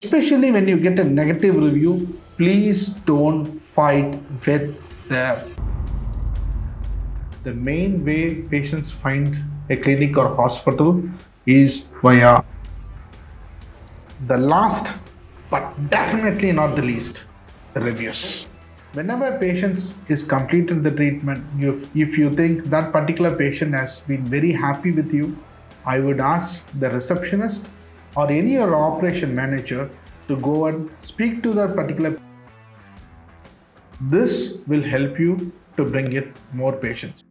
Especially when you get a negative review, please don't fight with them. The main way patients find a clinic or hospital is via the last, but definitely not the least, the reviews. Whenever patient is completed the treatment, if you think that particular patient has been very happy with you, I would ask the receptionist or any other operation manager to go and speak to that particular. This will help you to bring in more patients.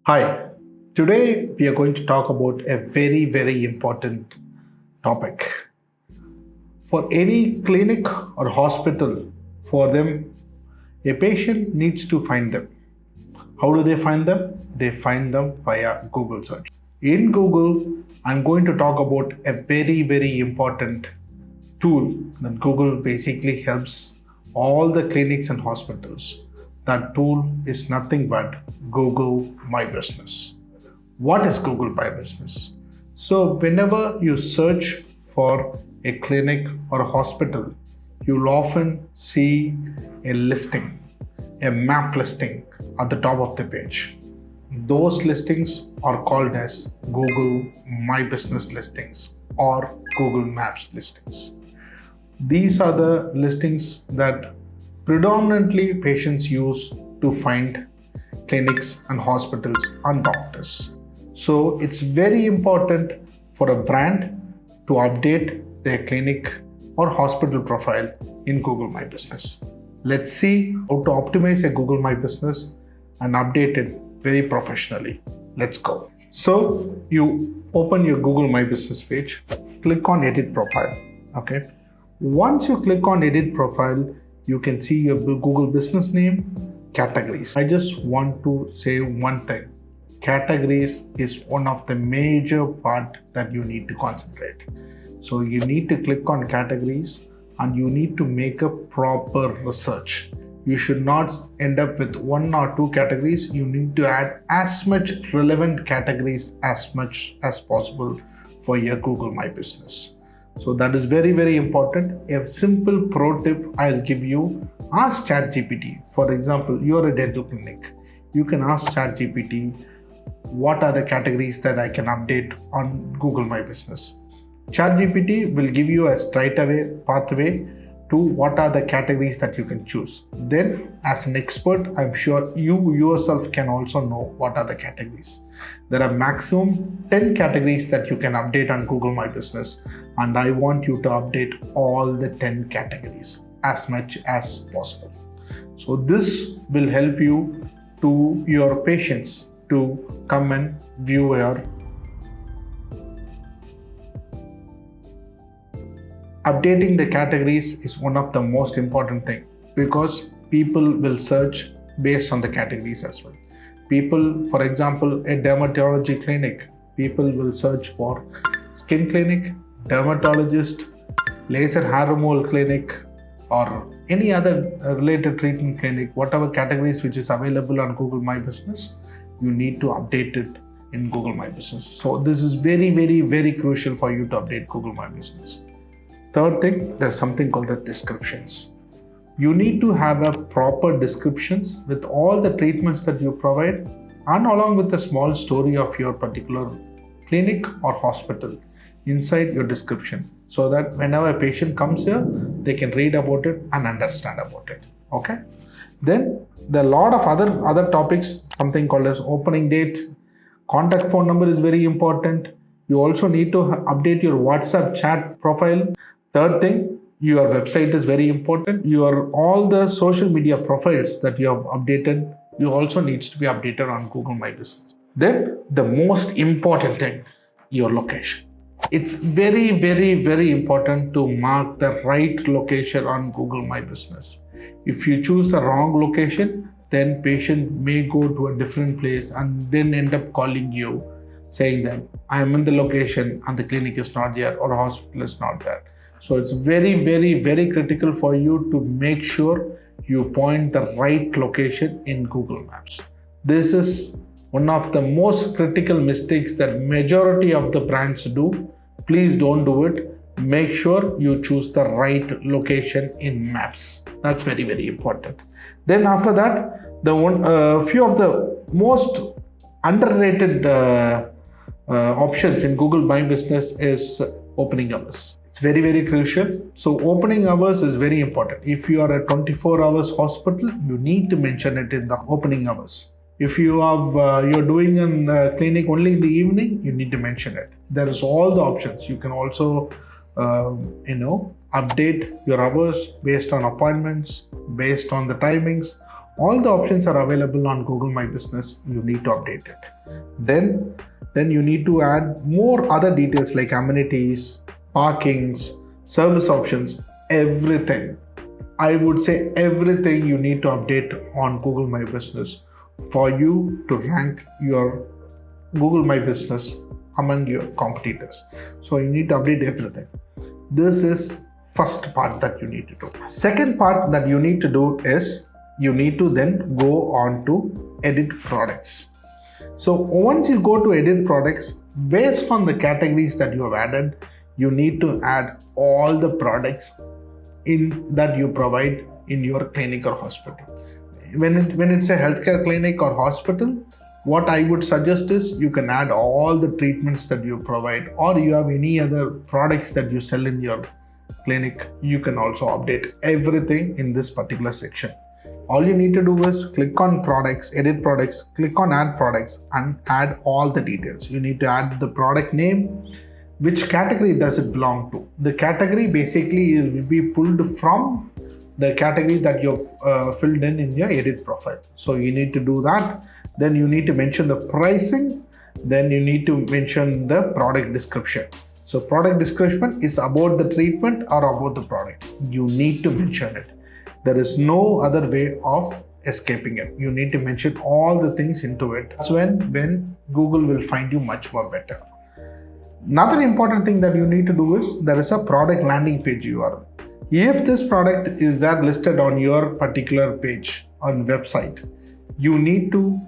Hi, today we are going to talk about a very important topic. For any clinic or hospital, for them, a patient needs to find them. How do they find them? They find them via Google search. In Google, I'm going to talk about a very important tool that Google basically helps all the clinics and hospitals. That tool is nothing but Google My Business. What is Google My Business? So whenever you search for a clinic or a hospital, you'll often see a listing, a map listing at the top of the page. Those listings are called as Google My Business listings or Google Maps listings. These are the listings that predominantly patients use to find clinics and hospitals and doctors. So it's very important for a brand to update their clinic or hospital profile in Google My Business. Let's see how to optimize a Google My Business and update it very professionally. Let's go. So you open your Google My Business page, click on Edit Profile. Okay. Once you click on Edit Profile, you can see your Google business name, categories. I just want to say one thing. Categories is one of the major part that you need to concentrate. So you need to click on categories and you need to make a proper research. You should not end up with one or two categories. You need to add as much relevant categories as much as possible for your Google My Business. So that is very important. A simple pro tip I'll give you, ask ChatGPT. For example, you're a dental clinic. You can ask ChatGPT, what are the categories that I can update on Google My Business? ChatGPT will give you a straightaway pathway to what are the categories that you can choose. Then as an expert, I'm sure you yourself can also know what are the categories. There are maximum 10 categories that you can update on Google My Business, and I want you to update all the 10 categories as much as possible. So this will help you to your patients to come and view your updating the categories is one of the most important thing, because people will search based on the categories as well. People, for example, a dermatology clinic, people will search for skin clinic, dermatologist, laser hair removal clinic, or any other related treatment clinic, whatever categories which is available on Google My Business, you need to update it in Google My Business. So this is very crucial for you to update Google My Business. Third thing, there's something called the descriptions. You need to have a proper descriptions with all the treatments that you provide and along with the small story of your particular clinic or hospital inside your description, so that whenever a patient comes here, they can read about it and understand about it. Okay. Then there are a lot of other topics, something called as opening date, contact phone number is very important. You also need to update your WhatsApp chat profile. Third thing, your website is very important. All the social media profiles that you have updated, you also needs to be updated on Google My Business. Then the most important thing, your location. It's very important to mark the right location on Google My Business. If you choose the wrong location, then patient may go to a different place and then end up calling you saying that I am in the location and the clinic is not there or hospital is not there. So it's very critical for you to make sure you point the right location in Google Maps. This is one of the most critical mistakes that majority of the brands do. Please don't do it. Make sure you choose the right location in maps. That's very, very important. Then after that, few of the most underrated options in Google My Business is opening hours. It's very, very crucial. So opening hours is very important. If you are a 24 hours hospital, you need to mention it in the opening hours. If you're doing a clinic only in the evening, you need to mention it. There is all the options. You can also update your hours based on appointments, based on the timings. All the options are available on Google My Business. You need to update it. Then you need to add more other details like amenities, parkings, service options, everything. I would say everything you need to update on Google My Business for you to rank your Google My Business among your competitors. So you need to update everything. This is first part that you need to do. Second part that you need to do is you need to then go on to edit products. So once you go to edit products, based on the categories that you have added, you need to add all the products that you provide in your clinic or hospital. When it's a healthcare clinic or hospital, what I would suggest is you can add all the treatments that you provide, or you have any other products that you sell in your clinic. You can also update everything in this particular section. All you need to do is click on products, edit products, click on add products and add all the details. You need to add the product name, which category does it belong to. The category basically will be pulled from the category that you filled in your edit profile. So you need to do that. Then you need to mention the pricing. Then you need to mention the product description. So product description is about the treatment or about the product. You need to mention it. There is no other way of escaping it. You need to mention all the things into it. That's when Google will find you much more better. Another important thing that you need to do is there is a product landing page URL. If this product is there listed on your particular page on website, you need to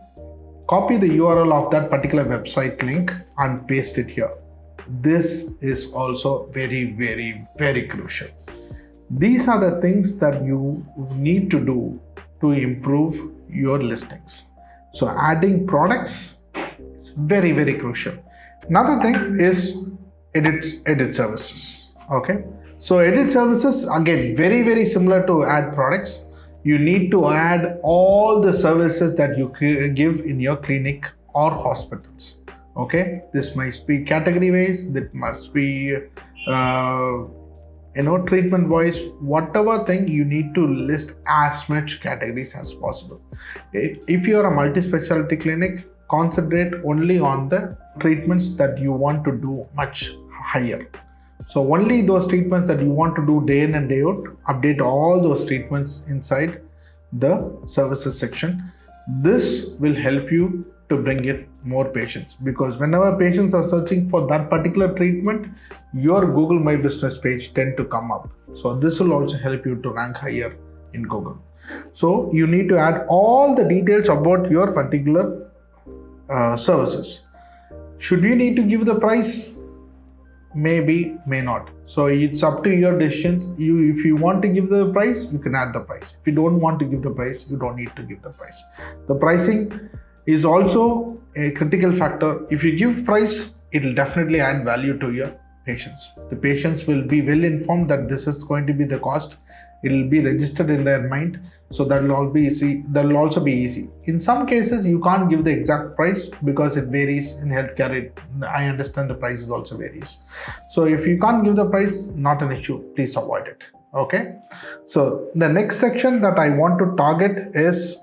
copy the URL of that particular website link and paste it here. This is also very, very, very crucial. These are the things that you need to do to improve your listings. So adding products is very, very crucial. Another thing is edit services. Okay. So edit services, again, very, very similar to add products. You need to add all the services that you give in your clinic or hospitals. Okay. This must be category wise. That must be, treatment wise, whatever thing you need to list as much categories as possible. If you are a multi-specialty clinic, concentrate only on the treatments that you want to do much higher. So only those treatments that you want to do day in and day out, update all those treatments inside the services section. This will help you to bring in more patients, because whenever patients are searching for that particular treatment, your Google My Business page tend to come up. So this will also help you to rank higher in Google. So you need to add all the details about your particular services. Should you need to give the price? Maybe, may not. So it's up to your decisions. If you want to give the price, you can add the price. If you don't want to give the price, you don't need to give the price. The pricing is also a critical factor. If you give price, it will definitely add value to your patients. The patients will be well informed that this is going to be the cost. It will be registered in their mind. So that will all be easy. That will also be easy. In some cases, you can't give the exact price because it varies in healthcare. I understand the prices also varies. So if you can't give the price, not an issue. Please avoid it. Okay. So the next section that I want to target is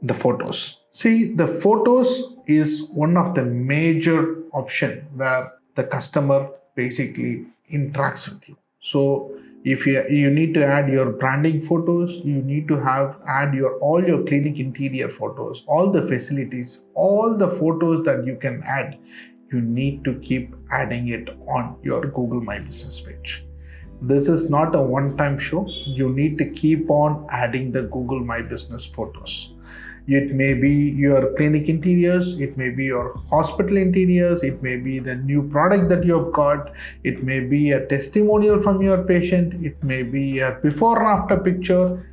the photos. See, the photos is one of the major option where the customer basically interacts with you. So if you need to add your branding photos, you need to add all your clinic interior photos, all the facilities, all the photos that you can add, you need to keep adding it on your Google My Business page. This is not a one-time show. You need to keep on adding the Google My Business photos. It may be your clinic interiors, it may be your hospital interiors, it may be the new product that you have got, it may be a testimonial from your patient, it may be a before and after picture.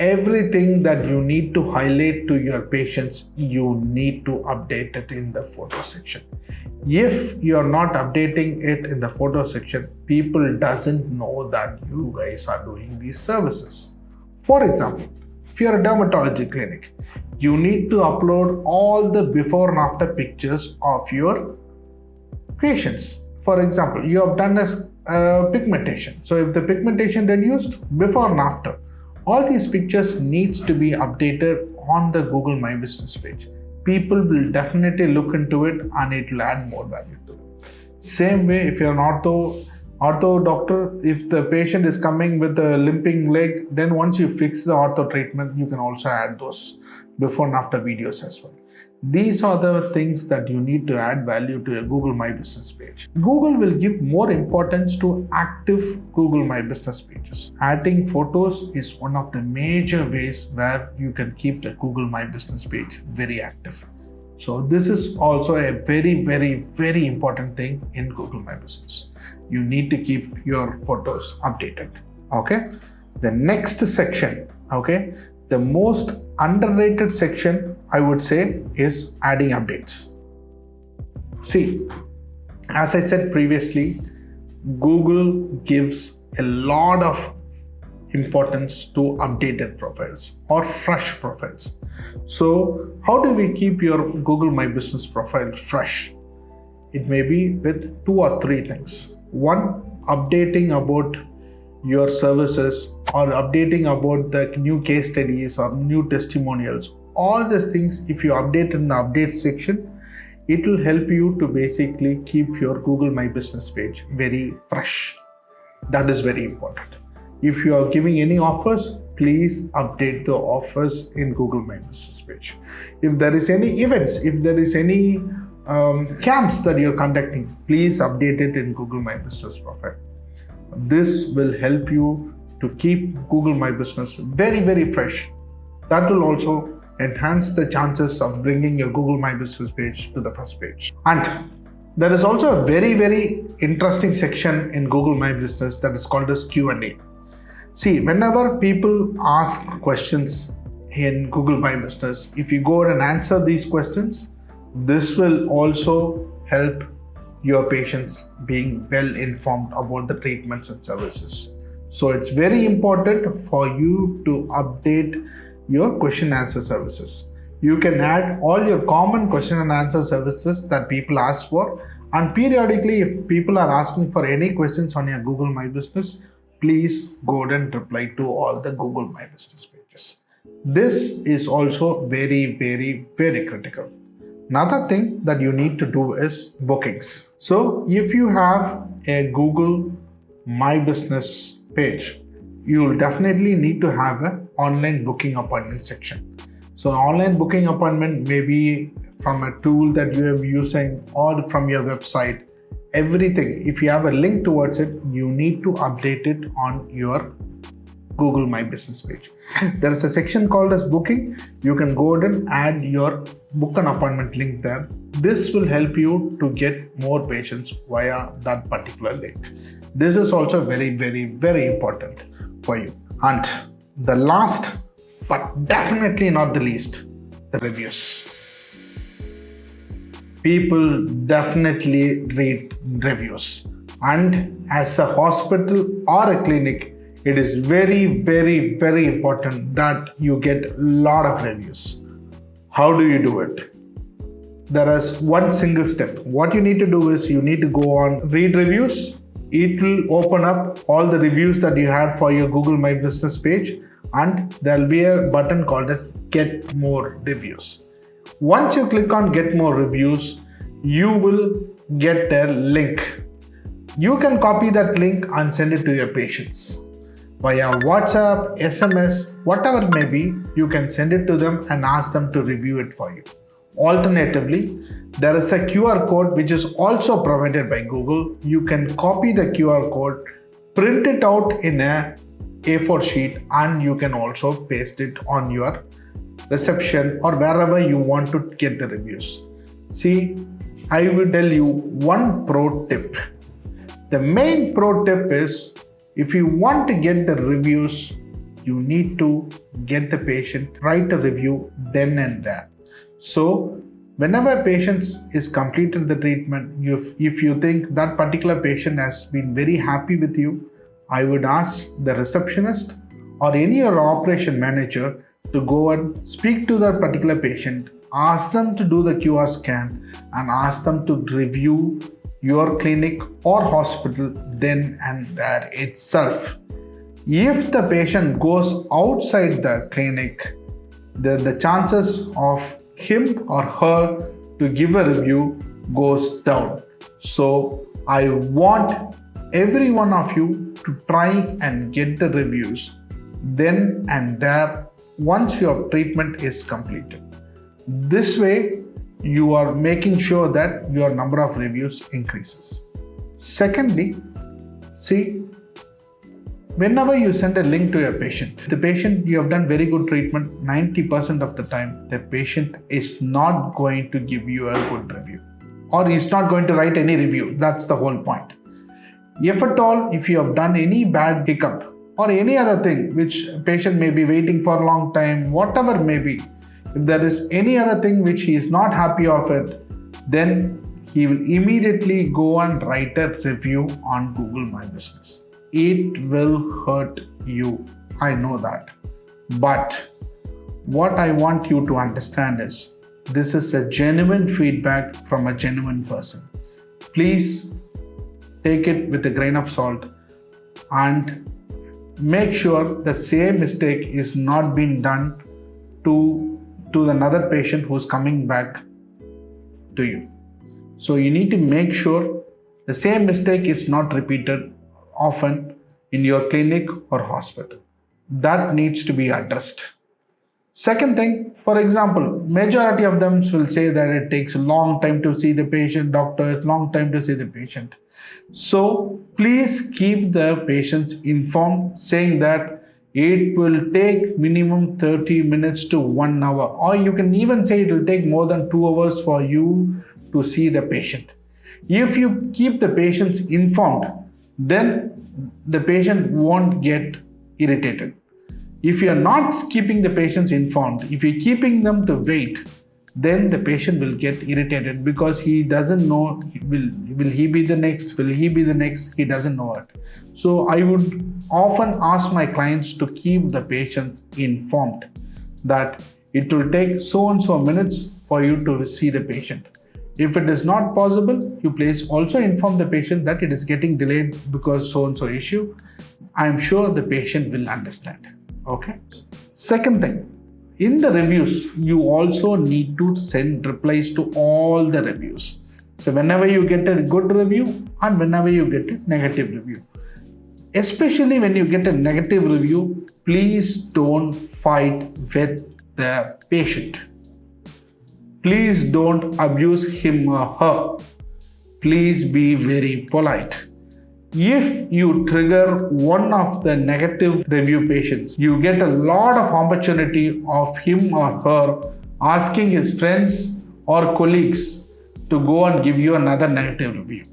Everything that you need to highlight to your patients, you need to update it in the photo section. If you're not updating it in the photo section, people doesn't know that you guys are doing these services. For example, if you're a dermatology clinic, you need to upload all the before and after pictures of your patients. For example, you have done pigmentation. So if the pigmentation reduced, before and after, all these pictures needs to be updated on the Google My Business page. People will definitely look into it and it will add more value to them. Same way, if you're an ortho doctor, if the patient is coming with a limping leg, then once you fix the ortho treatment, you can also add those before and after videos as well. These are the things that you need to add value to your Google My Business page. Google will give more importance to active Google My Business pages. Adding photos is one of the major ways where you can keep the Google My Business page very active. So this is also a very, very, very important thing in Google My Business. You need to keep your photos updated. Okay. The next section, okay, the most underrated section, I would say, is adding updates. See, as I said previously, Google gives a lot of importance to updated profiles or fresh profiles. So how do we keep your Google My Business profile fresh? It may be with 2 or 3 things. One, updating about your services or updating about the new case studies or new testimonials. All these things, if you update in the update section, it will help you to basically keep your Google My Business page very fresh. That is very important. If you are giving any offers, please update the offers in Google My Business page. If there is any events, if there is any camps that you're conducting, please update it in Google My Business profile. This will help you to keep Google My Business very, very fresh. That will also enhance the chances of bringing your Google My Business page to the first page. And there is also a very, very interesting section in Google My Business that is called as Q&A. See, whenever people ask questions in Google My Business, if you go and answer these questions, this will also help your patients being well informed about the treatments and services. So it's very important for you to update your question and answer services. You can add all your common question and answer services that people ask for, and periodically if people are asking for any questions on your Google My Business, please go and reply to all the Google My Business pages. This is also very, very, very critical. Another thing that you need to do is bookings. So if you have a Google My Business page, you will definitely need to have an online booking appointment section. So online booking appointment may be from a tool that you are using or from your website. Everything, if you have a link towards it, you need to update it on your Google My Business page. There is a section called as booking. You can go ahead and add your book an appointment link there. This will help you to get more patients via that particular link. This is also very, very, very important for you. And the last, but definitely not the least, the reviews. People definitely read reviews. And as a hospital or a clinic, it is very, very, very important that you get a lot of reviews. How do you do it? There is one single step. What you need to do is you need to go on read reviews. It will open up all the reviews that you had for your Google My Business page, and there will be a button called as Get More Reviews. Once you click on Get More Reviews, you will get their link. You can copy that link and send it to your patients. Via WhatsApp, SMS, whatever it may be, you can send it to them and ask them to review it for you. Alternatively, there is a QR code which is also provided by Google. You can copy the QR code, print it out in a A4 sheet, and you can also paste it on your reception, or wherever you want to get the reviews. See, I will tell you one pro tip. The main pro tip is, if you want to get the reviews, you need to get the patient write a review then and there. So whenever a patient is completed the treatment, if you think that particular patient has been very happy with you, I would ask the receptionist or any other operation manager to go and speak to that particular patient, ask them to do the QR scan and ask them to review your clinic or hospital then and there itself. If the patient goes outside the clinic, the chances of him or her to give a review goes down. So I want every one of you to try and get the reviews then and there once your treatment is completed. This way, you are making sure that your number of reviews increases. Secondly, see, whenever you send a link to a patient, the patient you have done very good treatment, 90% of the time, the patient is not going to give you a good review, or is not going to write any review. That's the whole point. If at all, if you have done any bad hiccup or any other thing which a patient may be waiting for a long time, whatever may be, if there is any other thing which he is not happy of it, then he will immediately go and write a review on Google My Business. It will hurt you, I know that. But what I want you to understand is, this is a genuine feedback from a genuine person. Please take it with a grain of salt and make sure the same mistake is not being done to another patient who's coming back to you. So you need to make sure the same mistake is not repeated often in your clinic or hospital. That needs to be addressed. Second thing, for example, majority of them will say that it takes a long time to see the patient, doctor, long time to see the patient. So please keep the patients informed, saying that it will take minimum 30 minutes to 1 hour, or you can even say it will take more than 2 hours for you to see the patient. If you keep the patients informed, then the patient won't get irritated. If you are not keeping the patients informed, if you're keeping them to wait, then the patient will get irritated because he doesn't know, will he be the next, will he be the next, he doesn't know it. So I would often ask my clients to keep the patients informed that it will take so and so minutes for you to see the patient. If it is not possible, you please also inform the patient that it is getting delayed because so and so issue. I am sure the patient will understand. Okay. Second thing, in the reviews, you also need to send replies to all the reviews. So whenever you get a good review and whenever you get a negative review, especially when you get a negative review, please don't fight with the patient. Please don't abuse him or her. Please be very polite. If you trigger one of the negative review patients, you get a lot of opportunity of him or her asking his friends or colleagues to go and give you another negative review.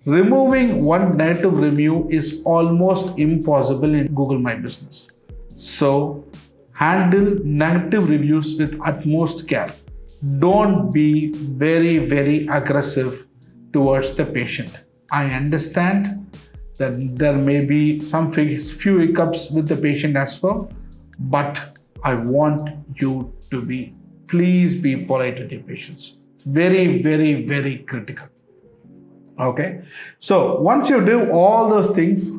Removing one negative review is almost impossible in Google My Business. So handle negative reviews with utmost care. Don't be very, very aggressive towards the patient. I understand that there may be some few hiccups with the patient as well, but I want you to please be polite with your patients. It's very, very, very critical. Okay. So once you do all those things,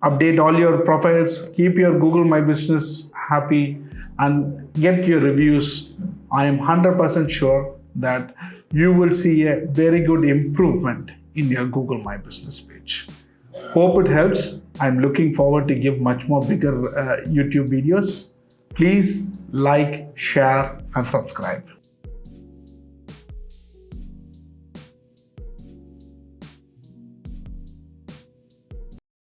update all your profiles, keep your Google My Business happy and get your reviews, I am 100% sure that you will see a very good improvement in your Google My Business page. Hope it helps. I'm looking forward to give much more bigger YouTube videos. Please like, share and subscribe.